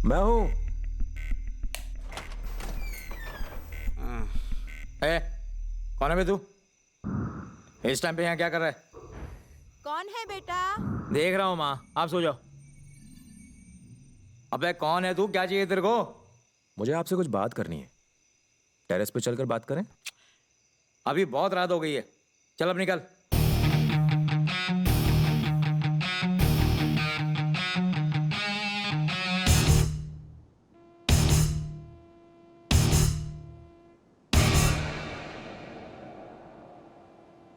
मैं हूं। ए, कौन है बे तू? इस टाइम पे यहाँ क्या कर रहा है? कौन है बेटा? देख रहा हूँ माँ, आप सो जाओ। अबे कौन है तू? क्या चाहिए तेरे को? मुझे आपसे कुछ बात करनी है। टेरेस पे चलकर बात करें? अभी बहुत रात हो गई है, चल अब निकल।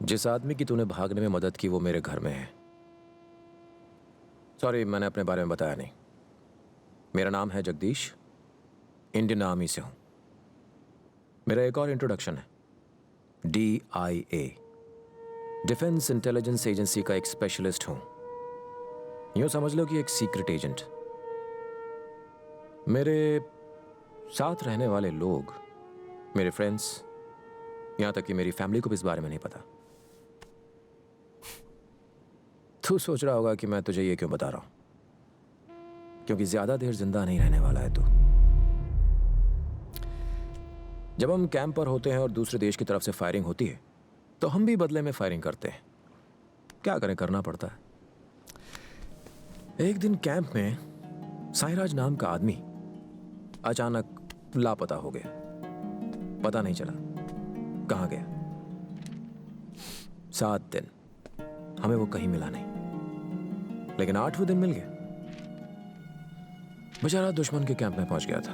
जिस आदमी की तूने भागने में मदद की वो मेरे घर में है। सॉरी, मैंने अपने बारे में बताया नहीं। मेरा नाम है जगदीश, इंडियन आर्मी से हूं। मेरा एक और इंट्रोडक्शन है। DIA, डिफेंस इंटेलिजेंस एजेंसी का एक स्पेशलिस्ट हूं। यूं समझ लो कि एक सीक्रेट एजेंट। मेरे साथ रहने वाले लोग, मेरे फ्रेंड्स, यहां तक कि मेरी फैमिली को भी इस बारे में नहीं पता। तू सोच रहा होगा कि मैं तुझे ये क्यों बता रहा हूं, क्योंकि ज्यादा देर जिंदा नहीं रहने वाला है तू। जब हम कैंप पर होते हैं और दूसरे देश की तरफ से फायरिंग होती है तो हम भी बदले में फायरिंग करते हैं। क्या करें, करना पड़ता है। एक दिन कैंप में साईराज नाम का आदमी अचानक लापता हो गया। पता नहीं चला कहां गया। 7 दिन हमें वो कहीं मिला नहीं, लेकिन 8वें दिन मिल गया। बेचारा दुश्मन के कैंप में पहुंच गया था।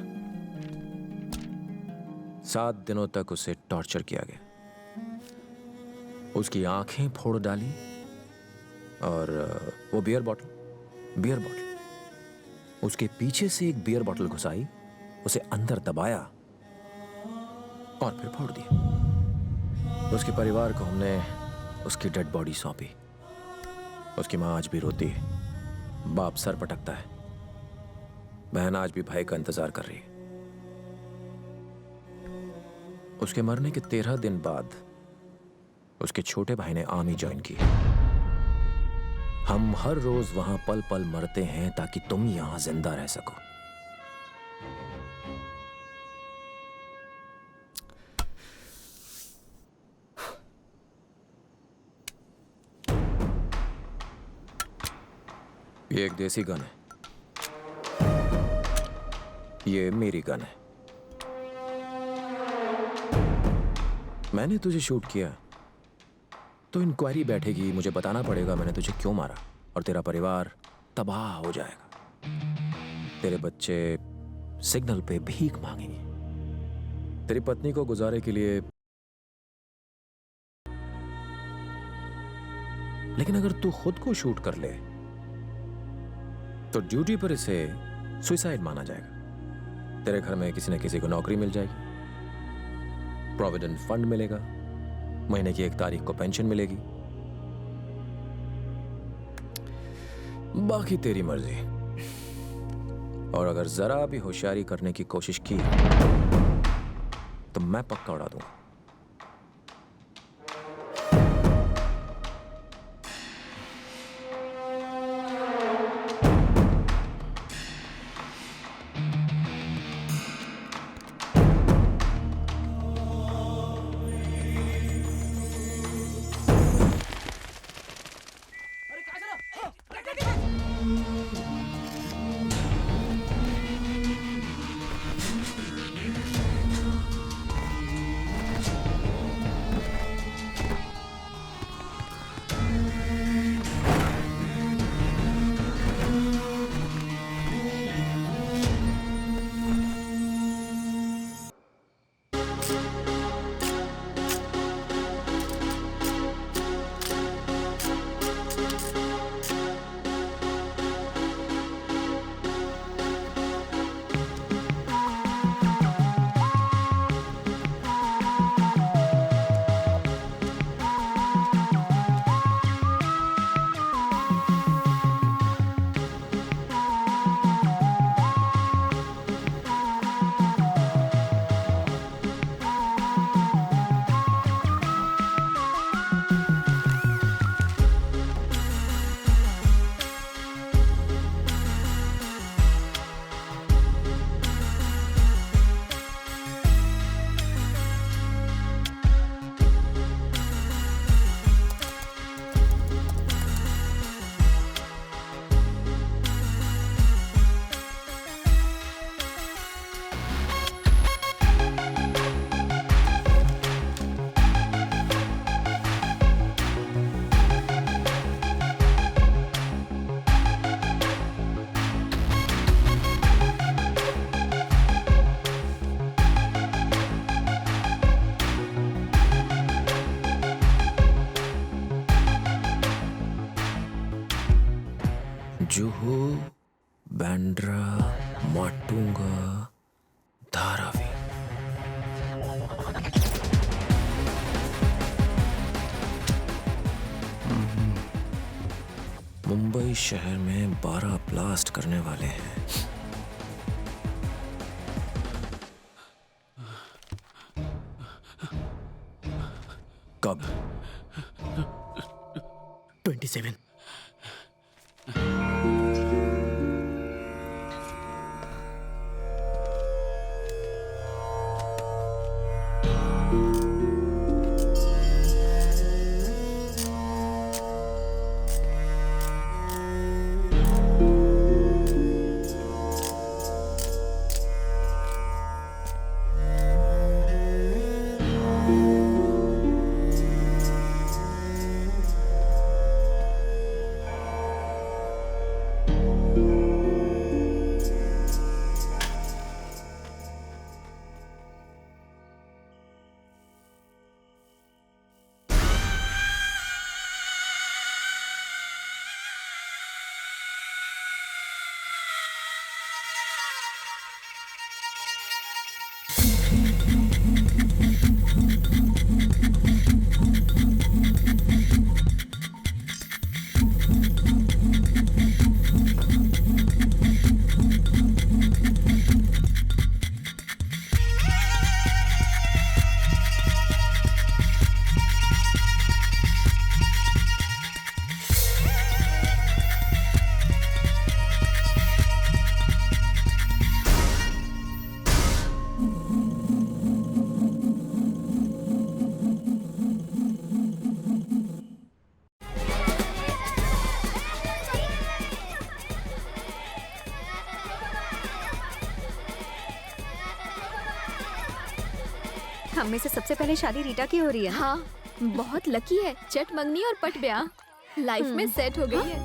7 दिनों तक उसे टॉर्चर किया गया। उसकी आंखें फोड़ डाली और वो बियर बॉटल उसके पीछे से एक बियर बॉटल घुसाई, उसे अंदर दबाया और फिर फोड़ दिया। उसके परिवार को हमने उसकी डेड बॉडी सौंपी। उसकी मां आज भी रोती है, बाप सर पटकता है, बहन आज भी भाई का इंतजार कर रही है। उसके मरने के 13 दिन बाद उसके छोटे भाई ने आर्मी ज्वाइन की। हम हर रोज वहां पल पल मरते हैं ताकि तुम यहां जिंदा रह सको। ये एक देसी गन है, ये मेरी गन है। मैंने तुझे शूट किया तो इंक्वायरी बैठेगी, मुझे बताना पड़ेगा मैंने तुझे क्यों मारा, और तेरा परिवार तबाह हो जाएगा। तेरे बच्चे सिग्नल पे भीख मांगेंगे। तेरी पत्नी को गुजारे के लिए। लेकिन अगर तू खुद को शूट कर ले तो ड्यूटी पर इसे सुसाइड माना जाएगा। तेरे घर में किसी न किसी को नौकरी मिल जाएगी, प्रोविडेंट फंड मिलेगा, महीने की 1 तारीख को पेंशन मिलेगी। बाकी तेरी मर्जी। और अगर जरा भी होशियारी करने की कोशिश की तो मैं पक्का उड़ा दूंगा। बैंड्रा, माटुंगा, धारावी। मुंबई शहर में 12 ब्लास्ट करने वाले हैं। कब? 27। हम में से सबसे पहले शादी रीटा की हो रही है। हाँ, बहुत लकी है। चट मंगनी और पट ब्याह लाइफ में सेट हो गई है।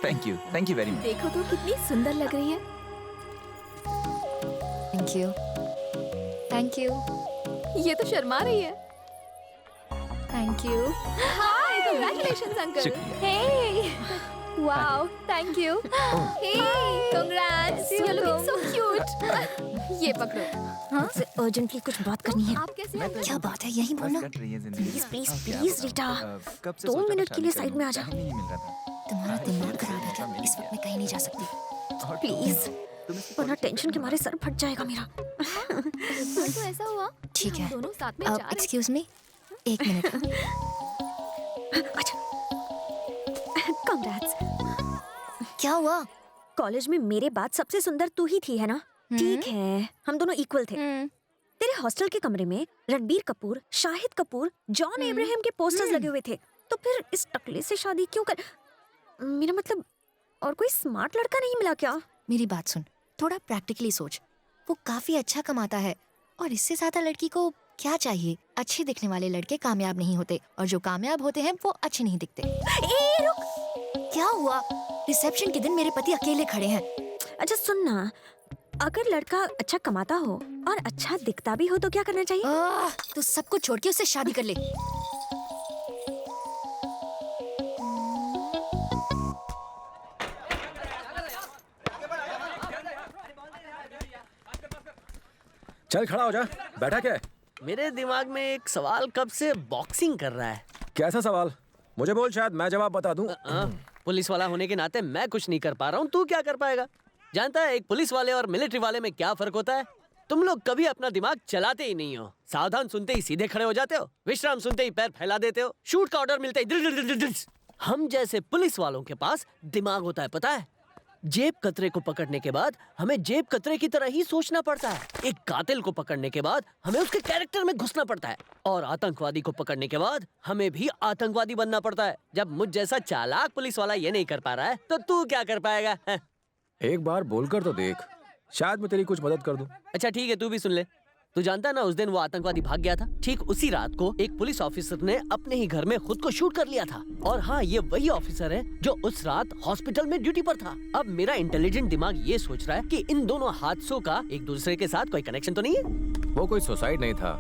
Thank you very much. देखो तो कितनी सुंदर लग रही है। थैंक यू, थैंक यू, ये तो शर्मा रही है। Thank you. Hi, congratulations uncle. Hey, wow, thank you. Hey, congrats, you looking so cute. ये पकड़ो। हाँ? अर्जेंटली कुछ बात करनी है। आप कैसे हैं? क्या बात है, यही बोलना। Please please please Rita, 2 minute के लिए साइड में आ जा। तुम्हारा दिमाग खराब है क्या? इस वक्त मैं कहीं नहीं जा सकती। प्लीज, वरना टेंशन के मारे सर फट जाएगा मेरा। तो ऐसा हुआ। ठीक है। हम दोनों साथ में जा रहे एक्सक्यूज मी, 1 मिनट। अच्छा, कांग्रेट्स। क्या हुआ? कॉलेज में मेरे बाद सबसे सुंदर तू ही थी, है ना? ठीक है, हम दोनों इक्वल थे। तेरे हॉस्टल के कमरे में रणबीर कपूर, शाहिद कपूर, जॉन इब्राहिम के पोस्टर्स लगे हुए थे। तो फिर इस टकले से शादी क्यों कर? मेरा मतलब, और कोई स्मार्ट लड़का नहीं मिला क्या? मेरी बात सुन, थोड़ा प्रैक्टिकली सोच। वो काफी अच्छा कमाता है और इससे ज्यादा लड़की को क्या चाहिए? अच्छे दिखने वाले लड़के कामयाब नहीं होते और जो कामयाब होते हैं वो अच्छे नहीं दिखते। ए रुक, क्या हुआ? रिसेप्शन के दिन मेरे पति अकेले खड़े हैं। अच्छा सुन ना, अगर लड़का अच्छा कमाता हो और अच्छा दिखता भी हो तो क्या करना चाहिए? तो सब कुछ छोड़ के उससे शादी कर ले। चल खड़ा हो जा, बैठा क्या है? मेरे दिमाग में एक सवाल कब से बॉक्सिंग कर रहा है। कैसा सवाल? मुझे बोल, शायद मैं जवाब बता दूं। पुलिस वाला होने के नाते मैं कुछ नहीं कर पा रहा हूँ, तू क्या कर पाएगा? जानता है एक पुलिस वाले और मिलिट्री वाले में क्या फर्क होता है? तुम लोग कभी अपना दिमाग चलाते ही नहीं हो। सावधान सुनते ही सीधे खड़े हो जाते हो, विश्राम सुनते ही पैर फैला देते हो, शूट का ऑर्डर मिलते ही दिल दिल दिल दिल। हम जैसे पुलिस वालों के पास दिमाग होता है, पता है? जेब कतरे को पकड़ने के बाद हमें जेब कतरे की तरह ही सोचना पड़ता है। एक कातिल को पकड़ने के बाद हमें उसके कैरेक्टर में घुसना पड़ता है और आतंकवादी को पकड़ने के बाद हमें भी आतंकवादी बनना पड़ता है। जब मुझ जैसा चालाक पुलिस वाला ये नहीं कर पा रहा है तो तू क्या कर पाएगा? एक बार बोलकर तो देख, शायद मैं तेरी कुछ मदद कर दूं। अच्छा ठीक है, तू भी सुन ले। तू जानता है ना, उस दिन वो आतंकवादी भाग गया था। ठीक उसी रात को एक पुलिस ऑफिसर ने अपने ही घर में खुद को शूट कर लिया था। और हाँ, ये वही ऑफिसर है जो उस रात हॉस्पिटल में ड्यूटी पर था। अब मेरा इंटेलिजेंट दिमाग ये सोच रहा है कि इन दोनों हादसों का एक दूसरे के साथ कोई कनेक्शन तो नहीं है। वो कोई सुसाइड नहीं था,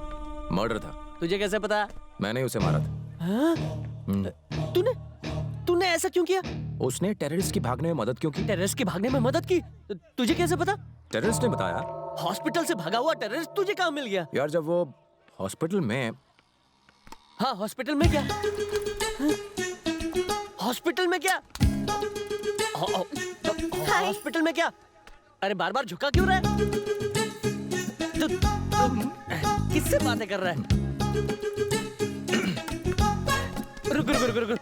मर्डर था। तुझे कैसे पता? मैंने उसे मारा था। तूने ऐसा क्यों किया? उसने टेररिस्ट की भागने में मदद क्यों की? टेररिस्ट के भागने में मदद की? तुझे कैसे पता? टेररिस्ट ने बताया। हॉस्पिटल से भागा हुआ टेररिस्ट तुझे कहाँ मिल गया? यार जब वो हॉस्पिटल में, हाँ हॉस्पिटल में क्या? हॉस्पिटल में क्या? हॉस्पिटल में क्या? अरे बार बार झुका क्यों रहा है? तू किससे बातें कर रहा है? रुक रुक रुक रुक।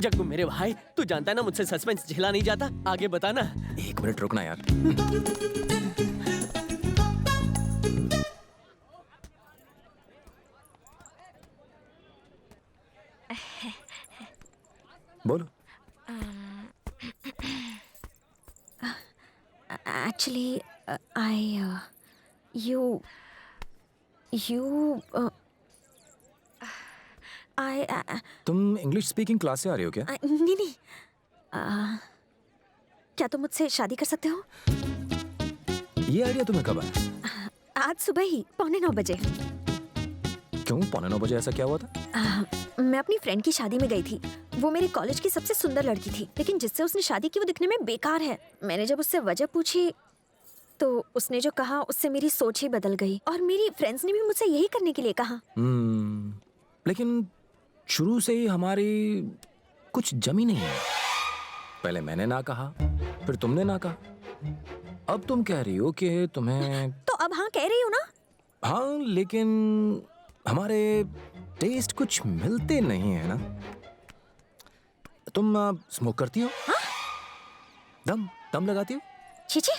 जग्गू मेरे भाई, तू जानता है ना मुझसे सस्पेंस झेला नहीं जाता। आगे बताना। 1 मिनट रुकना यार। बोलो। एक्चुअली आई तुम इंग्लिश स्पीकिंग क्लास से आ रही हो क्या? नहीं क्या तुम मुझसे शादी कर सकते हो? ये आइडिया तुम्हें कब आया? आज सुबह ही 8:45 बजे। क्यों 8:45 बजे ऐसा क्या हुआ था? मैं अपनी फ्रेंड की शादी में गई थी। वो मेरे कॉलेज की सबसे सुंदर लड़की थी, लेकिन जिससे उसने शादी की वो दिखने में बेकार है। मैंने जब उससे वजह पूछी तो उसने जो कहा उससे मेरी सोच ही बदल गई, और मेरी फ्रेंड्स ने भी मुझसे यही करने के लिए कहा। लेकिन शुरू से ही हमारी कुछ जमी नहीं है। पहले मैंने ना कहा, फिर तुमने ना कहा, अब तुम कह रही हो कि तुम्हें। तो अब हाँ कह रही हो ना? हाँ, लेकिन हमारे टेस्ट कुछ मिलते नहीं है ना। तुम स्मोक करती हो? हाँ? दम लगाती हो? छीछी,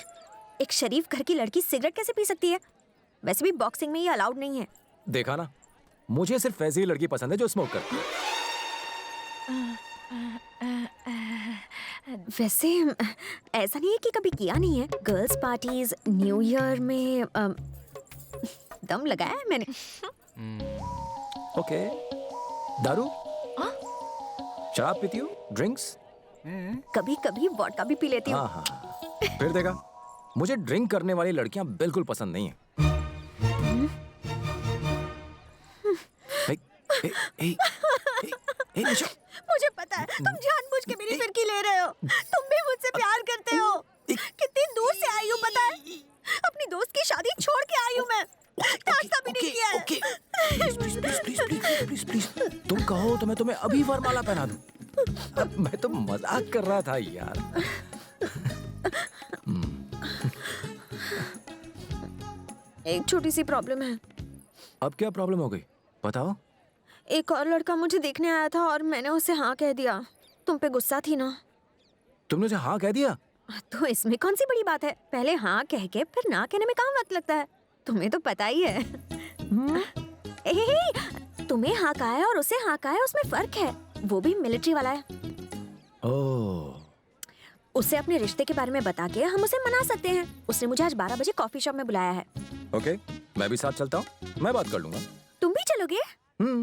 एक शरीफ घर की लड़की सिगरेट कैसे पी सकती है? वैसे भी बॉक्सिंग में ये अलाउड नहीं है। देखा ना, मुझे सिर्फ ऐसी लड़की पसंद है जो स्मोक करती है। वैसे ऐसा नहीं है कि कभी किया नहीं है। गर्ल्स पार्टीज, न्यू ईयर में दम लगाया है मैंने। ओके। दारू? शराब पीती हो? ड्रिंक्स? कभी कभी वोडका भी पी लेती हूँ। हाँ हाँ। फिर देखा, मुझे ड्रिंक करने वाली लड़कियां बिल्कुल पसंद नहीं है। निशा। मुझे पता है तुम जानबूझ के मेरी फिरकी ले रहे हो। तुम भी मुझसे प्यार करते हो। कितनी दूर से आई हूँ पता है? अपनी दोस्त की शादी छोड़ के आई हूँ मैं। नाश्ता भी नहीं किया है। प्लीज तुम कहो तो मैं तुम्हें अभी वरमाला पहना दूं। मैं तो मजाक कर रहा था यार। एक छोटी सी प्रॉब्लम है। अब क्या प्रॉब्लम हो गई, बताओ। एक और लड़का मुझे देखने आया था और मैंने उसे हाँ कह दिया। तुम पे गुस्सा थी ना? तुमने उसे हाँ कह दिया? तो इसमें कौन सी बड़ी बात है? पहले हाँ कह के फिर ना कहने में कहाँ वक्त लगता है? तुम्हें तो पता ही है। तुम्हें हाँ कहा है और उसे हाँ कहा है, उसमें फर्क है। वो भी मिलिट्री वाला है। ओह। उसे अपने रिश्ते के बारे में बता के हम उसे मना सकते हैं। उसने मुझे आज 12 बजे कॉफी शॉप में बुलाया है। ओके, मैं भी साथ चलता हूँ, मैं बात कर लूंगा। तुम भी चलोगे?